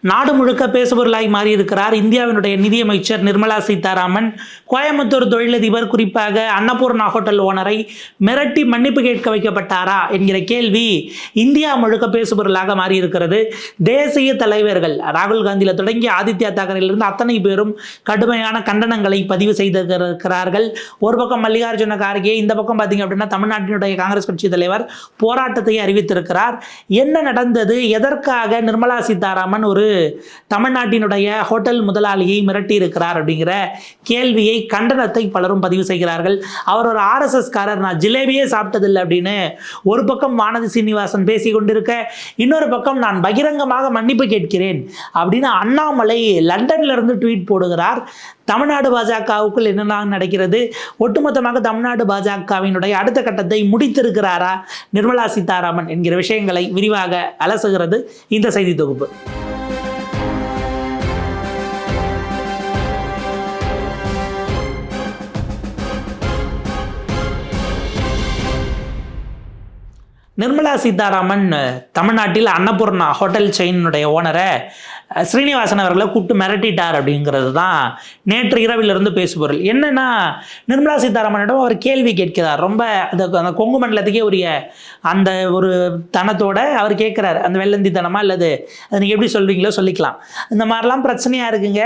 நாடு முழுக்க பேசுபொருளாய் மாறியிருக்கிறார் இந்தியாவினுடைய நிதியமைச்சர் நிர்மலா சீதாராமன். கோயம்புத்தூர் தொழிலதிபர் குறிப்பாக அன்னபூர்ணா ஹோட்டல் ஓனரை மிரட்டி மன்னிப்பு கேட்க வைக்கப்பட்டாரா என்கிற கேள்வி இந்தியா முழுக்க பேசுபொருளாக மாறியிருக்கிறது. தேசிய தலைவர்கள் ராகுல் காந்தியில் தொடங்கி ஆதித்யா தாக்கரேலிருந்து அத்தனை பேரும் கடுமையான கண்டனங்களை பதிவு செய்திருக்கிறார்கள். ஒரு பக்கம் மல்லிகார்ஜுன கார்கே, இந்த பக்கம் பார்த்தீங்க அப்படின்னா தமிழ்நாட்டினுடைய காங்கிரஸ் கட்சி தலைவர் போராட்டத்தை அறிவித்திருக்கிறார். என்ன நடந்தது, எதற்காக நிர்மலா சீதாராமன் ஒரு தமிழ்நாட்டினுடைய ஹோட்டல் முதலாளியை மிரட்டி இருக்கிறார் அப்படிங்கிற கேள்வியை, கண்டனத்தை பலரும் பதிவு செய்கிறார்கள். அவர் ஒரு RSS காரர், நான் ஜிலேபியே சாப்பிட்டதில்லை அப்படின்னு ஒரு பக்கம் வானதி சீனிவாசன் பேசி கொண்டிருக்க, இன்னொரு பக்கம் நான் பகிரங்கமாக மன்னிப்பு கேட்கிறேன் அப்படின்னு அண்ணாமலை லண்டன்ல இருந்து ட்வீட் போடுகிறார். தமிழ்நாடு பாஜகவுக்குள் என்னெல்லாம் நடக்கிறது, ஒட்டுமொத்தமாக தமிழ்நாடு பாஜகவினுடைய அடுத்த கட்டத்தை முடித்திருக்கிறாரா நிர்மலா சீதாராமன் என்கிற விஷயங்களை விரிவாக அலசுகிறது இந்த செய்தி தொகுப்பு. நிர்மலா சீதாராமன் தமிழ்நாட்டில் அன்னபூர்ணா ஹோட்டல் செயினுடைய ஓனரை ஸ்ரீனிவாசன் அவர்களை கூப்பிட்டு மிரட்டிட்டார் அப்படிங்கிறது தான் நேற்று இரவிலிருந்து பேசுபொருள். என்னன்னா, நிர்மலா சீதாராமனிடம் அவர் கேள்வி கேட்கிறார். ரொம்ப அந்த கொங்கு மண்டலத்துக்கே உரிய அந்த ஒரு தனத்தோட அவர் கேட்குறாரு, அந்த வெள்ளந்தி தனமா அல்லது அது நீங்கள் எப்படி சொல்கிறீங்களோ சொல்லிக்கலாம், இந்த மாதிரிலாம் பிரச்சனையாக இருக்குங்க,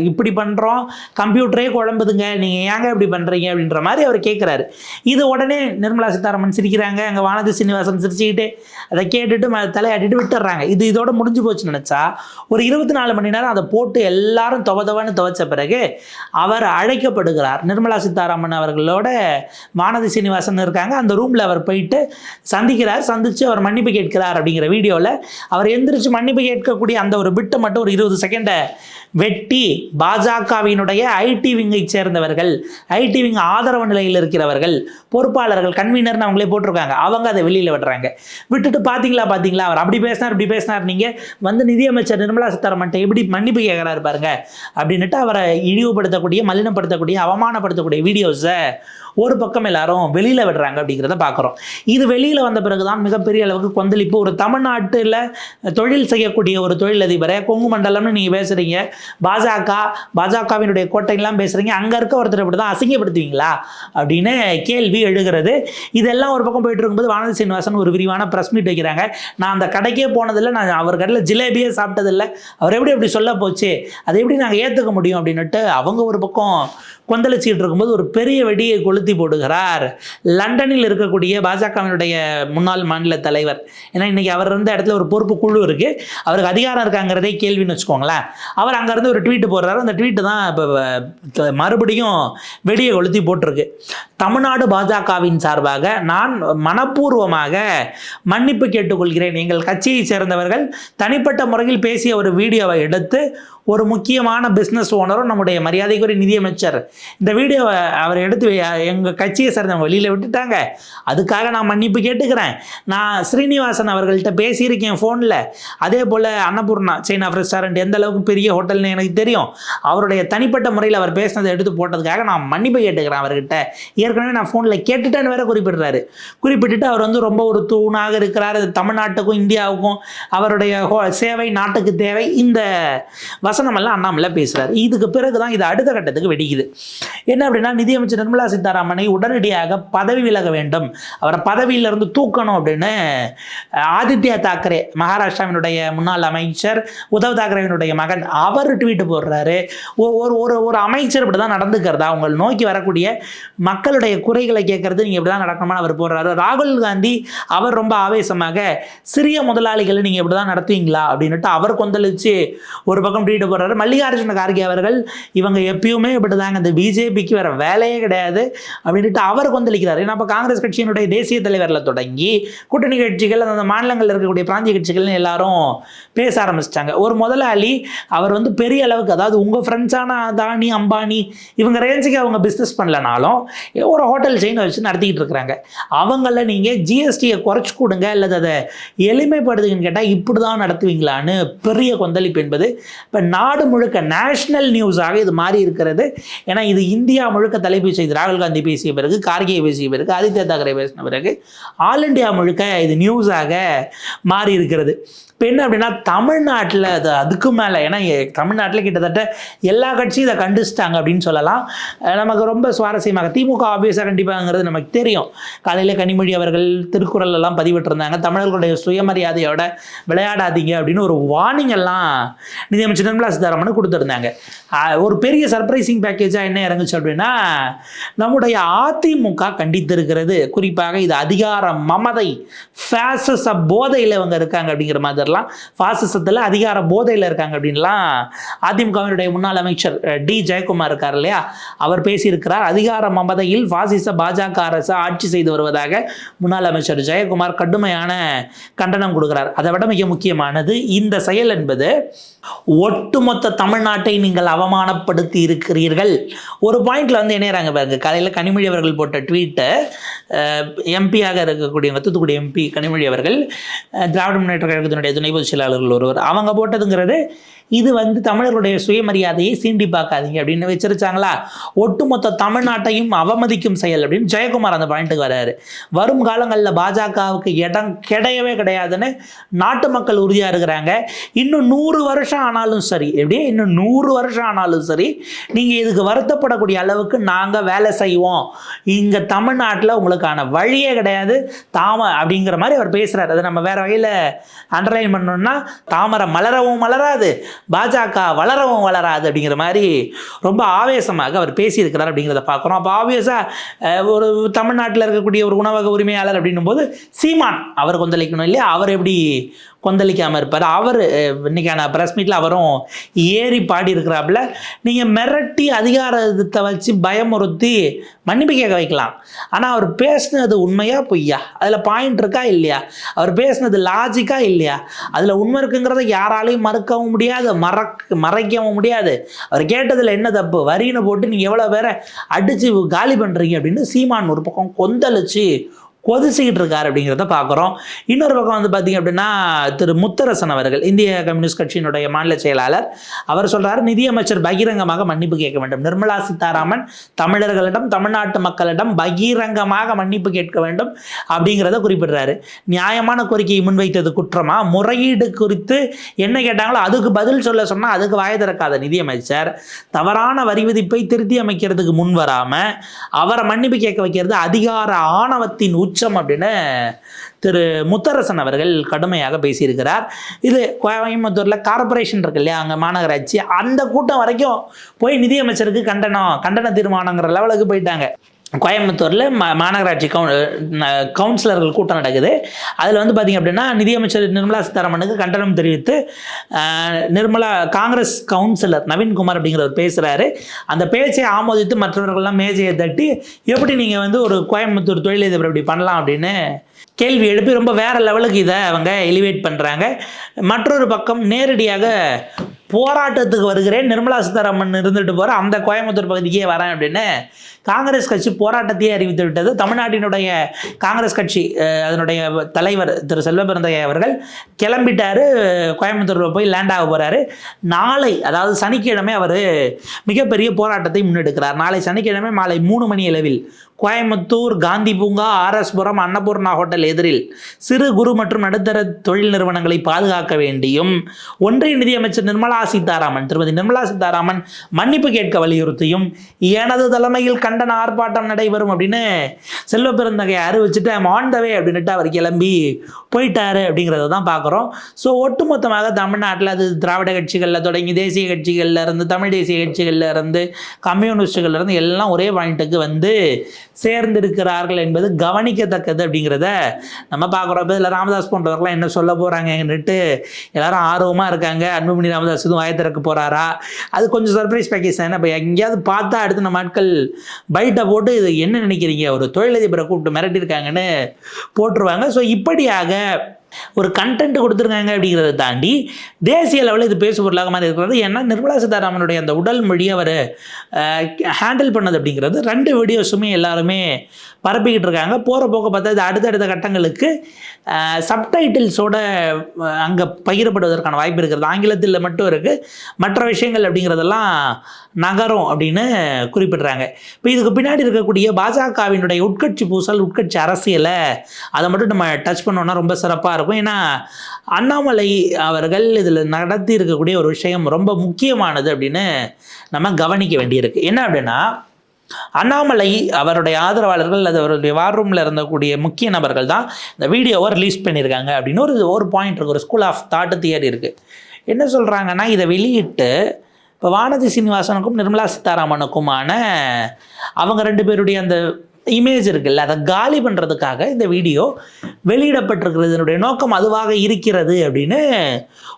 இப்படி பண்ணுறோம், கம்ப்யூட்டரே குழம்புதுங்க, நீங்கள் ஏங்க இப்படி பண்ணுறீங்க அப்படின்ற மாதிரி அவர் கேட்குறாரு. இது உடனே நிர்மலா சீதாராமன் சிரிக்கிறாங்க, அங்கே வானதி சீனிவாசன் சிரிச்சுக்கிட்டு அதை கேட்டுட்டு தலையாட்டிட்டு விட்டுறாங்க. இதோட முடிஞ்சு போச்சு நினச்சா ஒரு 24 மணி நேரம் அதை போட்டு எல்லாரும் துவதவன்னு துவைச்ச பிறகு அவர் அழைக்கப்படுகிறார். நிர்மலா சீதாராமன் அவர்களோட வானதி சீனிவாசன் இருக்காங்க, அந்த ரூமில் அவர் போயிட்டு சந்திக்கிறார். சந்தித்து அவர் மன்னிப்பு கேட்கிறார். அப்படிங்கிற வீடியோவில் அவர் எந்திரிச்சு மன்னிப்பு கேட்கக்கூடிய அந்த ஒரு பிட்டை மட்டும் ஒரு 20 செகண்டை வெட்டி பாஜகவினுடைய ஐடி விங்கை சேர்ந்தவர்கள், ஐடி விங் ஆதரவு நிலையில் இருக்கிறவர்கள், பொறுப்பாளர்கள், கன்வீனர்னு அவங்களே போட்டிருக்காங்க, அவங்க அதை வெளியில் விடுறாங்க. விட்டுட்டு பார்த்தீங்களா அவர் அப்படி பேசினார் இப்படி பேசினார், நீங்கள் வந்து நிதியமைச்சர் நிர்மலா சீதாராமன் எப்படி மன்னிப்பு கேட்குறாரு பாருங்க அப்படின்ட்டு அவரை இழிவுபடுத்தக்கூடிய, மலினப்படுத்தக்கூடிய, அவமானப்படுத்தக்கூடிய வீடியோஸை ஒரு பக்கம் எல்லாரும் வெளியில் விடுறாங்க அப்படிங்கிறத பார்க்குறோம். இது வெளியில் வந்த பிறகுதான் மிகப்பெரிய அளவுக்கு கொந்தளிப்பு. ஒரு தமிழ்நாட்டில் தொழில் செய்யக்கூடிய ஒரு தொழிலதிபரை கொங்கு மண்டலம்னு நீங்கள் பேசுகிறீங்க, பாஜகவினுடைய கோட்டையெல்லாம் பேசுகிறீங்க, அங்கே இருக்க ஒருத்தர் இப்படி தான் அசிங்கப்படுத்துவீங்களா அப்படின்னு கேள்வி எழுகிறது. இதெல்லாம் ஒரு பக்கம் போயிட்டு இருக்கும்போது வானதி சீனிவாசன் ஒரு விரிவான ப்ரெஸ் மீட் வைக்கிறாங்க. நான் அந்த கடைக்கே போனதில்லை, நான் அவர் கடையில் ஜிலேபியே சாப்பிட்டதில்லை, அவர் எப்படி சொல்ல போச்சு, அதை எப்படி நாங்கள் ஏற்றுக்க முடியும் அப்படின்னுட்டு அவங்க ஒரு பக்கம் கொந்தளிச்சிட்டு இருக்கும்போது ஒரு பெரிய வெடியை கொளுத்தி போடுகிறார் லண்டனில் இருக்கக்கூடிய பாஜகவினுடைய முன்னாள் மாநில தலைவர். ஏன்னா இன்னைக்கு அவர் இருந்த இடத்துல ஒரு பொறுப்பு குழு இருக்கு, அவருக்கு அதிகாரம் இருக்காங்கிறதே கேள்வின்னு வச்சுக்கோங்களேன். அவர் அங்கேருந்து ஒரு ட்வீட் போடுறாரு. அந்த ட்வீட்டு தான் இப்போ மறுபடியும் வெடியை கொளுத்தி போட்டிருக்கு. தமிழ்நாடு பாஜகவின் சார்பாக நான் மனப்பூர்வமாக மன்னிப்பு கேட்டுக்கொள்கிறேன். எங்கள் கட்சியை சேர்ந்தவர்கள் தனிப்பட்ட முறையில் பேசிய ஒரு வீடியோவை எடுத்து ஒரு முக்கியமான பிஸ்னஸ் ஓனரும் நம்முடைய மரியாதைக்குரிய நிதியமைச்சர் இந்த வீடியோவை அவர் எடுத்து எங்கள் கட்சியை சேர்ந்தவங்க வெளியில் விட்டுட்டாங்க, அதுக்காக நான் மன்னிப்பு கேட்டுக்கிறேன். நான் ஸ்ரீனிவாசன் அவர்கள்ட்ட பேசியிருக்கேன் ஃபோனில். அதே போல் அன்னபூர்ணா செயின் ஆஃப் ரெஸ்டாரண்ட் எந்த அளவுக்கு பெரிய ஹோட்டல்னு எனக்கு தெரியும், அவருடைய தனிப்பட்ட முறையில் அவர் பேசினதை எடுத்து போட்டதுக்காக நான் மன்னிப்பு கேட்டுக்கிறேன் அவர்கிட்ட, ஏற்கனவே நான் ஃபோனில் கேட்டுட்டேன்னு வேற குறிப்பிடுறாரு. குறிப்பிட்டுட்டு அவர் வந்து ரொம்ப ஒரு தூணாக இருக்கிறார், தமிழ்நாட்டுக்கும் இந்தியாவுக்கும் அவருடைய சேவை நாட்டுக்கு தேவை, இந்த வசனமெல்லாம் அண்ணாமலை பேசுகிறார். இதுக்கு பிறகு தான் இது அடுத்த கட்டத்துக்கு வெடிக்குது. என்ன அப்படின்னா, நிதியமைச்சர் நிர்மலா சீதாராமனை உடனடியாக பதவி விலக வேண்டும், அவரை பதவியிலிருந்து தூக்கணும் அப்படின்னு ஆதித்யா தாக்கரே, மகாராஷ்டிராவினுடைய முன்னாள் அமைச்சர், உத்தவ் தாக்கரேவினுடைய மகன், அவர் ட்வீட் போடுறாரு. ஒரு அமைச்சர் இப்படி தான் நடந்துக்கிறதா, உங்களை நோக்கி வரக்கூடிய மக்களுடைய குறைகளை கேட்கறது நீங்கள் இப்படி தான் நடக்கணும்னு அவர் போடுறாரு. ராகுல் காந்தி அவர் ரொம்ப ஆவேசமாக சிறிய முதலாளிகளை நீங்கள் இப்படி தான் நடத்துவீங்களா அப்படின்ட்டு அவர் கொந்தளிச்சு ஒரு பக்கம் ட்வீட் போடுறாரு. மல்லிகார்ஜுன கார்கே அவர்கள் இவங்க எப்பயுமே இப்படி தாங்க, இந்த பிஜேபிக்கு வேற வேலையே கிடையாது அப்படின்ட்டு அவர் கொந்தளிக்கிறார். ஏன்னா இப்போ காங்கிரஸ் கட்சியினுடைய தேசிய தலைவரில் தொடங்கி கூட்டணி கட்சிகள், அந்த மாநிலங்களில் இருக்கக்கூடிய பிராந்திய கட்சிகள்னு எல்லாரும் பேச ஆரம்பிச்சிட்டாங்க. ஒரு முதலாளி அவர் வந்து பெரிய அளவுக்கு, அதாவது உங்கள் ஃப்ரெண்ட்ஸான அதானி அம்பானி இவங்க ரேஞ்சுக்கு அவங்க பிஸ்னஸ் பண்ணலனாலும் ஒரு ஹோட்டல் செயினை வச்சு நடத்திக்கிட்டு இருக்கிறாங்க. அவங்கள நீங்கள் ஜிஎஸ்டியை குறைச்சி கொடுங்க அல்லது அதை எளிமைப்படுத்துங்கன்னு கேட்டால் இப்படி தான் நடத்துவீங்களான்னு பெரிய கொந்தளிப்பு என்பது இப்போ நாடு முழுக்க நேஷனல் நியூஸாக இது மாறி இருக்கிறது. ஏன்னா இது இந்தியா முழுக்க தலைப்பு செய்து ராகுல் காந்தி பேசிய பிறகு, கார்கே பேசிய பிறகு, ஆதித்யா தாக்கரே பேசின பிறகு ஆல் இண்டியா முழுக்க இது நியூஸாக மாறி இருக்கிறது. இப்போ என்ன அப்படின்னா தமிழ்நாட்டில் அதுக்கு மேலே, ஏன்னா தமிழ்நாட்டில் கிட்டத்தட்ட எல்லா கட்சியும் இதை கண்டிச்சிட்டாங்க அப்படின்னு சொல்லலாம். நமக்கு ரொம்ப சுவாரஸ்யமாக திமுக ஆப்வியஸாக கண்டிப்பாங்கிறது நமக்கு தெரியும். காலையில் கனிமொழி அவர்கள் திருக்குறள் எல்லாம் பதிவிட்டிருந்தாங்க, தமிழர்களுடைய சுயமரியாதையோட விளையாடாதீங்க அப்படின்னு ஒரு வார்னிங் எல்லாம் நிதியமைச்சர் நிர்மலா சீதாராமன் கொடுத்துருந்தாங்க. ஒரு பெரிய சர்ப்ரைசிங் பேக்கேஜாக என்ன இறங்குச்சு அப்படின்னா, நம்முடைய அதிமுக கண்டித்திருக்கிறது. குறிப்பாக இது அதிகார மமதை, ஃபேசிச போதையில் இவங்க இருக்காங்க அப்படிங்கிற மாதிரிலாம், ஃபாசிசத்தில் அதிகார போதையில் இருக்காங்க அப்படின்லாம் அதிமுகவினுடைய முன்னாள் அமைச்சர் டி ஜெயக்குமார் இருக்கார் இல்லையா, அவர் பேசியிருக்கிறார். அதிகார மமதையில் பாசிச பாஜக அரசு ஆட்சி செய்து வருவதாக முன்னாள் அமைச்சர் ஜெயக்குமார் கடுமையான கண்டனம் கொடுக்கிறார். அதை விட மிக முக்கியமானது, இந்த செயல் என்பது ஒட்டுமொத்த தமிழ்நாட்டை நீங்கள் அவமானப்படுத்தி இருக்கிறீர்கள். ஒரு பாயிண்ட்ல வந்து இணையறாங்க பாருங்க. காலையில் கனிமொழி அவர்கள் போட்ட ட்வீட்டை எம்பியாக இருக்கக்கூடியவங்க, தூத்துக்குடி எம்பி கனிமொழி அவர்கள், திராவிட முன்னேற்ற கழகத்தினுடைய துணை பொதுச் செயலாளர்கள் ஒருவர், அவங்க போட்டதுங்கிறது இது வந்து தமிழர்களுடைய சுயமரியாதையை சீண்டி பார்க்காதீங்க அப்படின்னு வச்சிருச்சாங்களா. ஒட்டுமொத்த தமிழ்நாட்டையும் அவமதிக்கும் செயல் அப்படின்னு ஜெயக்குமார் அந்த பாயிண்ட்டுக்கு வர்றாரு. வரும் காலங்களில் பாஜகவுக்கு இடம் கிடையவே கிடையாதுன்னு நாட்டு மக்கள் உறுதியாக இருக்கிறாங்க. இன்னும் 100 வருஷம் ஆனாலும் சரி, எப்படியே இன்னும் 100 வருஷம் ஆனாலும் சரி, நீங்கள் இதுக்கு வருத்தப்படக்கூடிய அளவுக்கு நாங்கள் வேலை செய்வோம். இங்கே தமிழ்நாட்டில் உங்களுக்கான வழியே கிடையாது அப்படிங்கிற மாதிரி அவர் பேசுகிறார். அதை நம்ம வேற வகையில் அண்டர்லைன் பண்ணோம்னா, தாமரை மலரவும் மலராது, பாஜக வளரவும் வளராது அப்படிங்கிற மாதிரி ரொம்ப ஆவேசமாக அவர் பேசியிருக்கிறார் அப்படிங்கிறத பார்க்குறோம். அப்போ ஆப்வியஸாக ஒரு தமிழ்நாட்டில் இருக்கக்கூடிய ஒரு உணவக உரிமையாளர் அப்படின்னும் போது சீமான் அவர் கொந்தளிக்கணும் இல்லையா. அவர் எப்படி கொந்தளிக்காமல் இருப்பார்? அவர் இன்னைக்கான ப்ரெஸ் மீட்டில் அவரும் ஏறி பாடி இருக்கிறாப்புல. நீங்கள் மிரட்டி அதிகாரத்தை வச்சு பயமுறுத்தி மன்னிப்பு கேட்க வைக்கலாம், ஆனால் அவர் பேசினது உண்மையா பொய்யா, அதில் பாயிண்ட் இருக்கா இல்லையா, அவர் பேசினது லாஜிக்கா இல்லையா, அதில் உண்மை இருக்குங்கிறத யாராலையும் மறுக்கவும் முடியாது, மறைக்கவும் முடியாது. அவர் கேட்டதில் என்ன தப்பு, வரின்னு போட்டு நீங்கள் எவ்வளோ பேரை அடித்து காலி பண்ணுறீங்க அப்படின்னு சீமான் ஒரு பக்கம் கொந்தளிச்சு கொதிச்சுக்கிட்டு இருக்கார் அப்படிங்கிறத பார்க்குறோம். இன்னொரு பக்கம் வந்து பார்த்தீங்க அப்படின்னா, திரு முத்தரசன் அவர்கள், இந்திய கம்யூனிஸ்ட் கட்சியினுடைய மாநில செயலாளர், அவர் சொல்கிறார், நிதியமைச்சர் பகிரங்கமாக மன்னிப்பு கேட்க வேண்டும். நிர்மலா சீதாராமன் தமிழர்களிடம், தமிழ்நாட்டு மக்களிடம் பகிரங்கமாக மன்னிப்பு கேட்க வேண்டும் அப்படிங்கிறத குறிப்பிடுறாரு. நியாயமான கோரிக்கையை முன்வைத்தது குற்றமா? முறையீடு குறித்து என்ன கேட்டாங்களோ அதுக்கு பதில் சொல்ல சொன்னால் அதுக்கு வாய திறக்காத நிதியமைச்சர் தவறான வரி விதிப்பை திருத்தி அமைக்கிறதுக்கு முன் வராமல் அவரை மன்னிப்பு கேட்க வைக்கிறது அதிகார ஆணவத்தின் உச்சம் அப்படின்னு திரு முத்தரசன் அவர்கள் கடுமையாக பேசியிருக்கிறார். இது கோயம்புத்தூரில் கார்பரேஷன் இருக்கு இல்லையா, அங்கே மாநகராட்சி, அந்த கூட்டம் வரைக்கும் போய் நிதியமைச்சருக்கு கண்டன தீர்மானங்கிற லெவலுக்கு போயிட்டாங்க. கோயம்புத்தூரில் மாநகராட்சி கவுன்சிலர்கள் கூட்டம் நடக்குது. அதில் வந்து பார்த்திங்க அப்படின்னா, நிதியமைச்சர் நிர்மலா சீதாராமனுக்கு கண்டனம் தெரிவித்து காங்கிரஸ் கவுன்சிலர் நவீன்குமார் அப்படிங்கிறவர் பேசுகிறாரு. அந்த பேச்சை ஆமோதித்து மற்றவர்கள்லாம் மேஜையை தட்டி, எப்படி நீங்கள் வந்து ஒரு கோயம்புத்தூர் தொழிலதிபர் இப்படி பண்ணலாம் அப்படின்னு கேள்வி எழுப்பி ரொம்ப வேறு லெவலுக்கு இதை அவங்க எலிவேட் பண்ணுறாங்க. மற்றொரு பக்கம் நேரடியாக போராட்டத்துக்கு வருகிறேன், நிர்மலா சீதாராமன் இருந்துட்டு போகிற அந்த கோயம்புத்தூர் பகுதிக்கே வரேன் அப்படின்னு காங்கிரஸ் கட்சி போராட்டத்தையே அறிவித்து விட்டது. தமிழ்நாட்டினுடைய காங்கிரஸ் கட்சி அதனுடைய தலைவர் திரு செல்வபிரந்தையா அவர்கள் கிளம்பிட்டார், கோயம்புத்தூரில் போய் லேண்ட் ஆக போகிறாரு. நாளை, அதாவது சனிக்கிழமை, அவர் மிகப்பெரிய போராட்டத்தை முன்னெடுக்கிறார். நாளை சனிக்கிழமை மாலை 3 மணி அளவில் கோயம்புத்தூர் காந்தி பூங்கா, ஆர்எஸ்புரம், அன்னபூர்ணா ஹோட்டல் எதிரில் சிறு குறு மற்றும் நடுத்தர தொழில் நிறுவனங்களை பாதுகாக்க வேண்டியும், ஒன்றிய நிதியமைச்சர் திருமதி நிர்மலா சீதாராமன் மன்னிப்பு கேட்க வலியுறுத்தியும் எனது தலைமையில் கண்டன ஆர்ப்பாட்டம் நடைபெறும் அப்படின்னு செல்வ பெருந்தகையை அறிவிச்சுட்டு ஆன் த வே அப்படின்ட்டு அவர் கிளம்பி போயிட்டாரு அப்படிங்கிறத தான் பார்க்குறோம். ஸோ ஒட்டுமொத்தமாக தமிழ்நாட்டில் அது திராவிட கட்சிகளில் தொடங்கி தேசிய கட்சிகளில் இருந்து, தமிழ் தேசிய கட்சிகளில் இருந்து, கம்யூனிஸ்டுகளில் இருந்து எல்லாம் ஒரே பாயிண்ட்டுக்கு வந்து சேர்ந்திருக்கிறார்கள் என்பது கவனிக்கத்தக்கது அப்படிங்கிறத நம்ம பார்க்குறோம். இப்போ இதில் ராமதாஸ் போன்றவர்கள்லாம் என்ன சொல்ல போகிறாங்கன்னுட்டு எல்லாரும் ஆர்வமாக இருக்காங்க. அன்புமணி ராமதாஸ் எதுவும் வாய திறக்க போகிறாரா, அது கொஞ்சம் சர்ப்ரைஸ் பேக்கேஜ் தான். இப்போ எங்கேயாவது பார்த்தா அடுத்த நம்ம ஆட்கள் பைட்டை போட்டு இது என்ன நினைக்கிறீங்க, ஒரு தொழிலதிபரை கூப்பிட்டு மிரட்டியிருக்காங்கன்னு போட்டுருவாங்க. ஸோ இப்படியாக ஒரு கண்டென்ட் கொடுத்துருக்காங்க அப்படிங்கிறத தாண்டி தேசிய லெவலில் இது பேசு பொருளாக மாதிரி இருக்கிறது. ஏன்னா நிர்மலா சீதாராமனுடைய அந்த உடல் மொழியை அவர் ஹேண்டில் பண்ணது அப்படிங்கிறது 2 வீடியோஸுமே எல்லாருமே பரப்பிக்கிட்டு இருக்காங்க. போகிற போக்க பார்த்தா இது அடுத்தடுத்த கட்டங்களுக்கு சப்டைட்டில்ஸோட அங்கே பகிரப்படுவதற்கான வாய்ப்பு இருக்கிறது. ஆங்கிலத்தில் மட்டும் இருக்குது, மற்ற விஷயங்கள் அப்படிங்கிறதெல்லாம் நகரும் அப்படின்னு குறிப்பிட்றாங்க. இப்போ இதுக்கு பின்னாடி இருக்கக்கூடிய பாஜகவினுடைய உட்கட்சி பூசல், உட்கட்சி அரசியலை அதை மட்டும் நம்ம டச் பண்ணோன்னா ரொம்ப சிறப்பாக இருக்கும். இருக்கும். ஏன்னா அண்ணாமலை அவர்கள் இதில் நடத்தி இருக்கக்கூடிய ஒரு விஷயம் ரொம்ப முக்கியமானது அப்படின்னு நம்ம கவனிக்க வேண்டியிருக்கு. என்ன அப்படின்னா, அண்ணாமலை அவருடைய ஆதரவாளர்கள் அது அவருடைய வார் ரூமில் இருந்தக்கூடிய முக்கிய நபர்கள் தான் இந்த வீடியோவை ரிலீஸ் பண்ணியிருக்காங்க அப்படின்னு ஒரு பாயிண்ட் இருக்குது, ஒரு ஸ்கூல் ஆஃப் தாட் தியரி இருக்குது. என்ன சொல்கிறாங்கன்னா, இதை வெளியிட்டு இப்போ வானதி சீனிவாசனுக்கும் நிர்மலா சீதாராமனுக்குமான அவங்க 2 பேருடைய அந்த இமேஜ் இருக்குல்ல, அதை காலி பண்ணுறதுக்காக இந்த வீடியோ வெளியிடப்பட்டிருக்கிறது, இதனுடைய நோக்கம் அதுவாக இருக்கிறது அப்படின்னு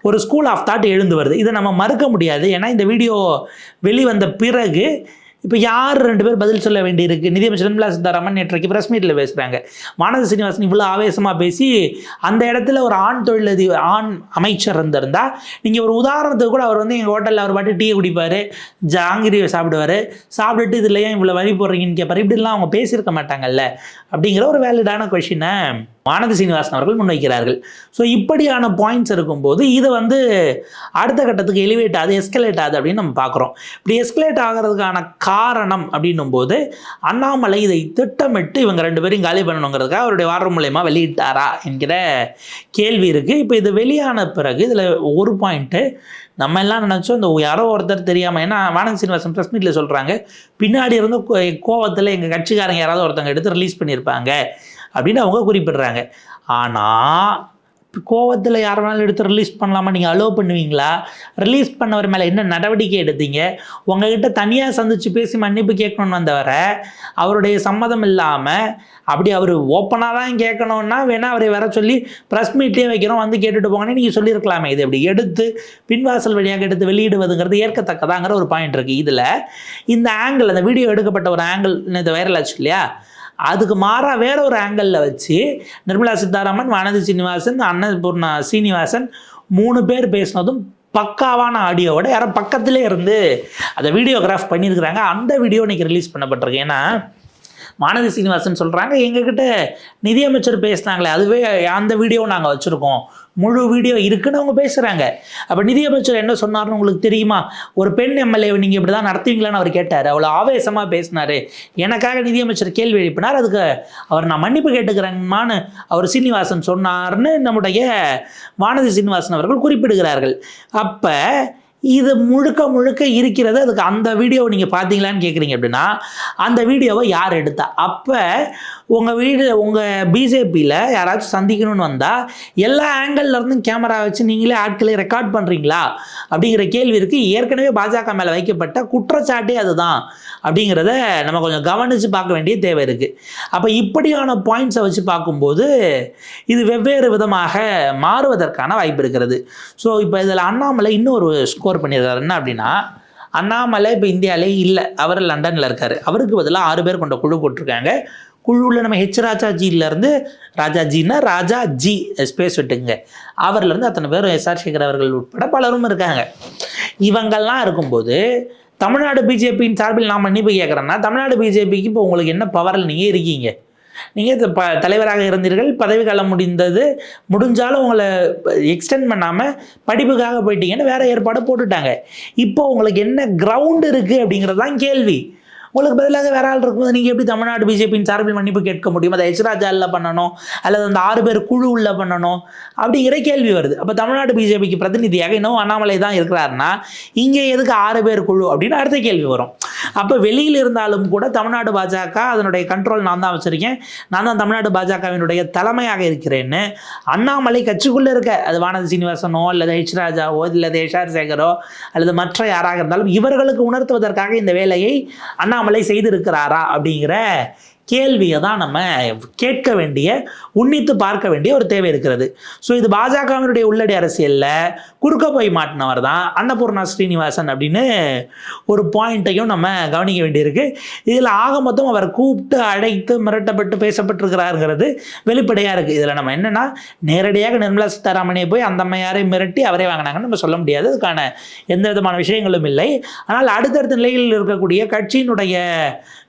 ஒரு ஸ்கூல் ஆஃப் தாட் எழுந்து வருது. இதை நம்ம மறுக்க முடியாது. ஏன்னா இந்த வீடியோ வெளிவந்த பிறகு இப்போ யார் 2 பேர் பதில் சொல்ல வேண்டியிருக்கு? நிதியமைச்சர் நிர்மலா சீதாராமன் நேற்றைக்கு பிரஸ் மீட்டில் பேசுகிறாங்க. வானதி சீனிவாசன் இவ்வளோ ஆவேசமாக பேசி அந்த இடத்துல ஒரு ஆண் அமைச்சர் இருந்திருந்தால், நீங்கள் ஒரு உதாரணத்துக்கு கூட அவர் எங்கள் ஹோட்டலில் அவர் பாட்டு டீ குடிப்பார், ஜாங்கிரி சாப்பிட்டுட்டு இதில் ஏன் இவ்வளோ வரி போடுறீங்கன்னு கேட்பார். இப்படிலாம் அவங்க பேசியிருக்க மாட்டாங்கல்ல அப்படிங்கிற ஒரு வேலிடான கொஷினை வானதி சீனிவாசன் அவர்கள் முன்வைக்கிறார்கள். ஸோ இப்படியான பாயிண்ட்ஸ் இருக்கும்போது இதை அடுத்த கட்டத்துக்கு எலிவேட் ஆகுது, எஸ்கலேட் ஆகுது அப்படின்னு நம்ம பார்க்குறோம். இப்படி எஸ்கலேட் ஆகிறதுக்கான காரணம் அப்படின்னும் போது அண்ணாமலை இதை திட்டமிட்டு இவங்க 2 பேரையும் காலி பண்ணணுங்கிறதுக்காக அவருடைய வார மூலயமா வெளியிட்டாரா என்கிற கேள்வி இருக்குது. இப்போ இது வெளியான பிறகு இதில் ஒரு பாயிண்ட்டு நம்ம எல்லாம் நினச்சோம், இந்த யாரோ ஒருத்தர் தெரியாமல், ஏன்னா வானதி சீனிவாசன் ப்ரெஸ் மீட்டில் சொல்கிறாங்க, பின்னாடி இருந்து கோவத்தில் எங்கள் கட்சிக்காரங்க யாராவது ஒருத்தவங்க எடுத்து ரிலீஸ் பண்ணியிருப்பாங்க அப்படின்னு அவங்க குறிப்பிடுறாங்க. ஆனால் கோவத்தில் யார் வேணாலும் எடுத்து ரிலீஸ் பண்ணலாமா? நீங்கள் அலோவ் பண்ணுவீங்களா? ரிலீஸ் பண்ணவர் மேலே என்ன நடவடிக்கை எடுத்தீங்க? உங்ககிட்ட தனியாக சந்தித்து பேசி மன்னிப்பு கேட்கணுன்னு வந்தவரை அவருடைய சம்மதம் இல்லாமல் அப்படி அவர் ஓப்பனாக தான் கேட்கணுன்னா வேணால் அவரை வர சொல்லி ப்ரெஸ் மீட்லேயே வைக்கிறோம், கேட்டுட்டு போங்கன்னு நீங்கள் சொல்லியிருக்கலாமே. இது அப்படி எடுத்து பின்வாசல் வழியாக எடுத்து வெளியிடுவதுங்கிறது ஏற்கத்தக்கதாங்கிற ஒரு பாயிண்ட் இருக்குது. இதில் இந்த ஆங்கிள், அந்த வீடியோ எடுக்கப்பட்ட ஒரு ஆங்கிள் இது வைரல் ஆச்சு இல்லையா, அதுக்கு மாறாக வேற ஒரு ஆங்கிளில் வச்சு நிர்மலா சீதாராமன், வானதி சீனிவாசன், அன்னபூர்ணா சீனிவாசன் 3 பேர் பேசினதும் பக்காவான ஆடியோவோட யாரோ பக்கத்திலே இருந்து அதை வீடியோகிராஃப் பண்ணியிருக்கிறாங்க. அந்த வீடியோ இன்றைக்கி ரிலீஸ் பண்ணப்பட்டிருக்கு. ஏன்னா வானதி சீனிவாசன் சொல்கிறாங்க, எங்ககிட்ட நிதியமைச்சர் பேசினாங்களே அதுவே அந்த வீடியோவை நாங்கள் வச்சுருக்கோம், முழு வீடியோ இருக்குன்னு அவங்க பேசுகிறாங்க. அப்போ நிதியமைச்சர் என்ன சொன்னார்னு உங்களுக்கு தெரியுமா? ஒரு பெண் எம்எல்ஏவை நீங்கள் இப்படி தான் நடத்துவீங்களான்னு அவர் கேட்டார். அவ்வளோ ஆவேசமாக பேசினார். எனக்காக நிதியமைச்சர் கேள்வி எழுப்பினார். அதுக்கு அவர் நான் மன்னிப்பு கேட்டுக்கிறேங்கம்மான்னு அவர் சீனிவாசன் சொன்னார்னு நம்முடைய வானதி சீனிவாசன் அவர்கள் குறிப்பிடுகிறார்கள். அப்போ இது முழுக்க இருக்கிறது. அதுக்கு அந்த வீடியோவை நீங்கள் பார்த்தீங்களான்னு கேட்குறீங்க அப்படின்னா, அந்த வீடியோவை யார் எடுத்தா? அப்போ உங்கள் பிஜேபியில் யாராச்சும் சந்திக்கணும்னு வந்தால் எல்லா ஆங்கிள்லேருந்தும் கேமரா வச்சு நீங்களே ஆட்களை ரெக்கார்ட் பண்ணுறீங்களா அப்படிங்கிற கேள்வி இருக்குது. ஏற்கனவே பாஜக மேலே வைக்கப்பட்ட குற்றச்சாட்டே அதுதான் அப்படிங்கிறத நம்ம கொஞ்சம் கவனித்து பார்க்க வேண்டிய தேவை இருக்குது. அப்போ இப்படியான பாயிண்ட்ஸை வச்சு பார்க்கும்போது இது வெவ்வேறு விதமாக மாறுவதற்கான வாய்ப்பு இருக்கிறது. ஸோ இப்போ இதில் அண்ணாமலை இன்னொரு ஸ்கோர் பண்ணியிருக்காரு. என்ன அப்படின்னா, அண்ணாமலை இப்போ இந்தியாவிலே இல்லை, அவர் லண்டனில் இருக்கார். அவருக்கு பதிலாக 6 பேர் கொண்ட குழு போட்டிருக்காங்க. குழுவில் நம்ம ராஜாஜியிலேருந்து, ராஜாஜின்னா ராஜாஜி ஸ்பேஸ் விட்டுங்க, அவர்லேருந்து அத்தனை பேரும் எஸ்ஆர் சேகர் அவர்கள் உட்பட பலரும் இருக்காங்க. இவங்கள்லாம் இருக்கும்போது தமிழ்நாடு பிஜேபியின் சார்பில் நான் மன்னிப்பு கேட்குறேன்னா, தமிழ்நாடு பிஜேபிக்கு இப்போ உங்களுக்கு என்ன பவரில் நீங்கள் இருக்கீங்க? நீங்கள் தலைவராக இருந்தீர்கள், பதவிக்காலம் முடிஞ்சாலும் உங்களை எக்ஸ்டெண்ட் பண்ணாமல் படிப்புக்காக போயிட்டீங்கன்னு வேறு ஏற்பாடு போட்டுட்டாங்க. இப்போ உங்களுக்கு என்ன கிரவுண்டு இருக்குது அப்படிங்கிறது தான் கேள்வி. உங்களுக்கு பதிலாக வேற ஆள் இருக்கும்போது நீங்கள் எப்படி தமிழ்நாடு பிஜேபியின் சார்பில் மன்னிப்பு கேட்க முடியும்? அதை ராஜாவில் பண்ணணும் அல்லது அந்த 6 பேர் குழு உள்ள பண்ணணும் அப்படிங்கிற கேள்வி வருது. அப்போ தமிழ்நாடு பிஜேபிக்கு பிரதிநிதியாக இன்னும் அண்ணாமலை தான் இருக்கிறாருன்னா இங்கே எதுக்கு 6 பேர் குழு அப்படின்னு அடுத்த கேள்வி வரும். அப்போ வெளியில் இருந்தாலும் கூட தமிழ்நாடு பாஜக அதனுடைய கண்ட்ரோல் நான் தான் வச்சுருக்கேன், நான் தான் தமிழ்நாடு பாஜகவினுடைய தலைமையாக இருக்கிறேன்னு அண்ணாமலை கட்சிக்குள்ளே இருக்க, அது வானதி சீனிவாசனோ அல்லது ராஜாவோ அல்லது எஸ்ஆர் சேகரோ அல்லது மற்ற யாராக இருந்தாலும் இவர்களுக்கு உணர்த்துவதற்காக இந்த வேலையை அண்ணாமலை செய்திருக்கிறாரா அப்படிங்கிற கேள்வியை தான் நம்ம கேட்க வேண்டிய, உன்னித்து பார்க்க வேண்டிய ஒரு தேவை இருக்கிறது. ஸோ இது பாஜகவினுடைய உள்ளடி அரசியலில் குறுக்க போய் மாட்டினவர் தான் அன்னபூர்ணா ஸ்ரீனிவாசன் அப்படின்னு ஒரு பாயிண்ட்டையும் நம்ம கவனிக்க வேண்டியிருக்கு. இதில் ஆக மொத்தம் அவர் கூப்பிட்டு அழைத்து மிரட்டப்பட்டு பேசப்பட்டிருக்கிறாருங்கிறது வெளிப்படையாக இருக்குது. இதில் நம்ம என்னென்னா, நேரடியாக நிர்மலா சீதாராமனை போய் அந்த அம்மையாரை மிரட்டி அவரே வாங்கினாங்கன்னு நம்ம சொல்ல முடியாது. அதுக்கான எந்த விதமான விஷயங்களும் இல்லை. ஆனால் அடுத்தடுத்த நிலையில் இருக்கக்கூடிய கட்சியினுடைய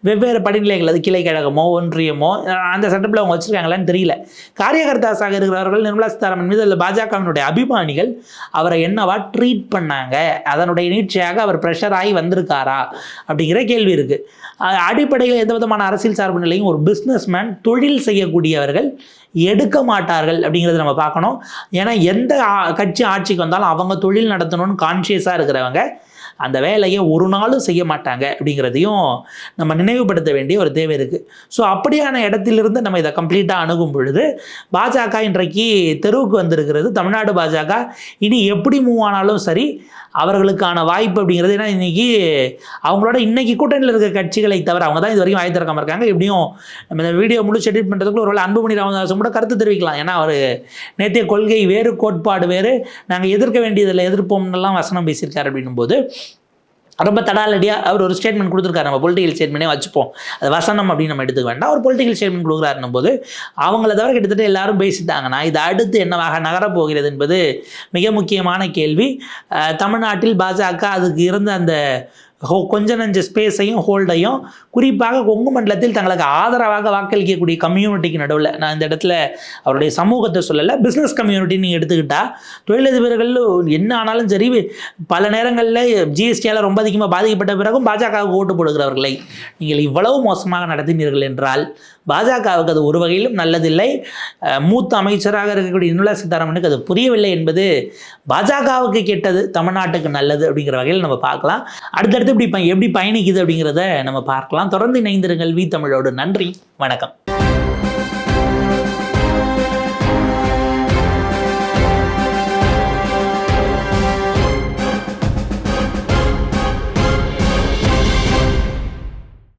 வெவ்வேறு படிநிலைகள், அது கிளை கழகமோ ஒன்றியமோ அந்த செட்டப்பில் அவங்க வச்சுருக்காங்களான்னு தெரியல. காரியகர்த்தாஸாக இருக்கிறவர்கள் நிர்மலா சீதாராமன் மீது அதில் பாஜகவினுடைய அபிமானிகள் அவரை என்னவா ட்ரீட் பண்ணாங்க, அதனுடைய நீட்சியாக அவர் ப்ரெஷர் ஆகி வந்திருக்காரா அப்படிங்கிற கேள்வி இருக்குது. அடிப்படையில் எந்த விதமான அரசியல் சார்பு நிலையும் ஒரு பிஸ்னஸ்மேன், தொழில் செய்யக்கூடியவர்கள் எடுக்க மாட்டார்கள் அப்படிங்கிறத நம்ம பார்க்கணும். ஏன்னா எந்த கட்சி ஆட்சிக்கு வந்தாலும் அவங்க தொழில் நடத்தணும்னு கான்ஷியஸாக இருக்கிறவங்க அந்த வேலையை ஒரு நாளும் செய்ய மாட்டாங்க அப்படிங்கிறதையும் நம்ம நினைவுபடுத்த வேண்டிய ஒரு தேவை இருக்குது. ஸோ அப்படியான இடத்திலிருந்து நம்ம இதை கம்ப்ளீட்டாக அணுகும் பொழுது பாஜக இன்றைக்கு தெருவுக்கு வந்திருக்கிறது. தமிழ்நாடு பாஜக இனி எப்படி மூவ் ஆனாலும் சரி அவர்களுக்கான வாய்ப்பு அப்படிங்கிறது, ஏன்னா இன்றைக்கி அவங்களோட இன்றைக்கி கூட்டணியில் இருக்கிற கட்சிகளை தவிர அவங்க தான் இது வரைக்கும் வாய் திறக்காமல் இருக்காங்க. எப்படியும் நம்ம இந்த வீடியோ முழு எடிட் பண்ணுறதுக்குள்ள ஒரு வேளை அன்புமணி ராமதாஸும் கூட கருத்து தெரிவிக்கலாம். ஏன்னா அவர் நேற்றைய கொள்கை வேறு, கோட்பாடு வேறு, நாங்கள் எதிர்க்க வேண்டியதில் எதிர்ப்போம்னெல்லாம் வசனம் பேசியிருக்காரு. அப்படின்னும் போது ரொம்ப தடாலடியாக அவர் ஒரு ஸ்டேட்மெண்ட் கொடுத்துருக்காரு. நம்ம பொலிட்டிக்கல் ஸ்டேட்மெண்ட்டே வச்சுப்போம், அது வசனம் அப்படின்னு நம்ம எடுத்துக்க வேண்டாம். ஒரு பொலிட்டிக்கல் ஸ்டேட்மெண்ட் கொடுக்குறாருன்னும் போது அவங்கள தவிர கிட்டத்தட்ட எல்லாரும் பேசிட்டாங்கன்னா இது அடுத்து என்னவாக நகரப்போகிறது என்பது மிக முக்கியமான கேள்வி. தமிழ்நாட்டில் பாஜக அதுக்கு இருந்த அந்த கொஞ்ச நஞ்ச ஸ்பேஸையும் ஹோல்டையும் குறிப்பாக கொங்கு மண்டலத்தில் தங்களுக்கு ஆதரவாக வாக்களிக்கக்கூடிய கம்யூனிட்டிக்கு நடுவில், நான் இந்த இடத்துல அவருடைய சமூகத்தை சொல்லலை, பிஸ்னஸ் கம்யூனிட்டி நீங்கள் எடுத்துக்கிட்டால் தொழிலதிபர்கள் என்ன ஆனாலும் சரி பல நேரங்களில் ஜிஎஸ்டியால் ரொம்ப அதிகமாக பாதிக்கப்பட்ட பிறகும் பாஜகவுக்கு ஓட்டு போடுகிறவர்களை நீங்கள் இவ்வளவு மோசமாக நடத்தினீர்கள் என்றால் பாஜகவுக்கு அது ஒரு வகையிலும் நல்லதில்லை. மூத்த அமைச்சராக இருக்கக்கூடிய நிர்மலா சீதாராமனுக்கு அது புரியவில்லை என்பது பாஜகவுக்கு கெட்டது, தமிழ்நாட்டுக்கு நல்லது அப்படிங்கிற வகையில் நம்ம பார்க்கலாம். அடுத்தடுத்து எப்படி பயணிக்குது அப்படிங்கிறத நம்ம பார்க்கலாம். தொடர்ந்து இணைந்திருங்கள் வி தமிழோடு. நன்றி, வணக்கம்.